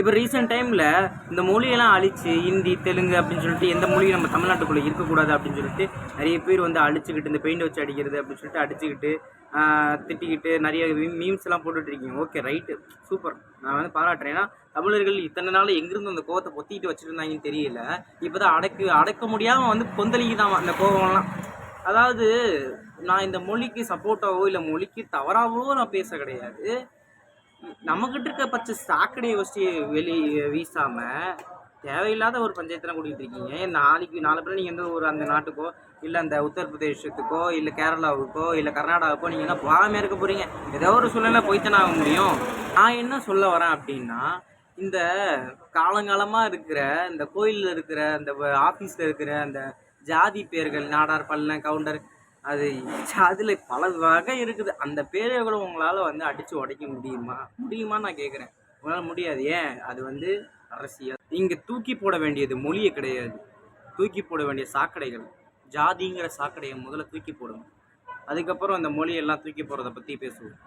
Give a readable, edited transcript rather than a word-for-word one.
இப்போ ரீசெண்ட் டைமில் இந்த மொழியெல்லாம் அழிச்சு ஹிந்தி தெலுங்கு அப்படின்னு சொல்லிட்டு எந்த மொழியும் நம்ம தமிழ்நாட்டுக்குள்ளே இருக்கக்கூடாது அப்படின்னு சொல்லிட்டு நிறைய பேர் வந்து அழிச்சுக்கிட்டு இந்த பெயிண்ட் வச்சு அடிக்கிறது அப்படின்னு சொல்லிட்டு அடிச்சுக்கிட்டு திட்டிக்கிட்டு நிறைய மீம்ஸ் எல்லாம் போட்டுட்ருக்கீங்க. ஓகே, ரைட்டு, சூப்பர், நான் வந்து பாராட்டுறேன். ஏன்னா தமிழர்கள் இத்தனை நாள் எங்கிருந்து அந்த கோவத்தை பொத்திட்டு வச்சுருந்தாங்கன்னு தெரியல. இப்போ தான் அடக்க முடியாமல் வந்து கொந்தளிக்குதான் அந்த கோவம்லாம். அதாவது நான் இந்த மொழிக்கு சப்போர்ட்டாவோ இல்லை மொழிக்கு தவறாகவோ நான் பேச கிடையாது. நம்மக்கிட்ட இருக்க பச்சை சாக்கடையை வச்சு வீசாம தேவையில்லாத ஒரு பஞ்சாயத்தெல்லாம் கூட்டிகிட்டு இருக்கீங்க. நாலு பேர் நீங்கள் எந்த ஒரு அந்த நாட்டுக்கோ இல்லை அந்த உத்தரப்பிரதேசத்துக்கோ இல்லை கேரளாவுக்கோ இல்லை கர்நாடகாவுக்கோ நீங்கள் என்ன போகாமல் இருக்க போகிறீங்க? ஏதோ ஒரு சூழ்நிலை போய்த்தானே ஆக முடியும். நான் என்ன சொல்ல வரேன் அப்படின்னா, இந்த காலங்காலமாக இருக்கிற இந்த கோயிலில் இருக்கிற அந்த ஆஃபீஸில் இருக்கிற அந்த ஜாதி பேர்கள் நாடார் பல்லன் கவுண்டர் அது அதில் பல வகை இருக்குது. அந்த பேர்களை உங்களால் வந்து அடித்து உடைக்க முடியுமான்னு நான் கேட்குறேன். உங்களால் முடியாது. ஏன்? அது வந்து அரசியல். இங்கே தூக்கி போட வேண்டியது மொழியை கிடையாது, தூக்கி போட வேண்டிய சாக்கடைகள். ஜாதிங்கிற சாக்கடையை முதல்ல தூக்கி போடுங்க, அதுக்கப்புறம் அந்த மொழியெல்லாம் தூக்கி போடுறதை பற்றி பேசுவோம்.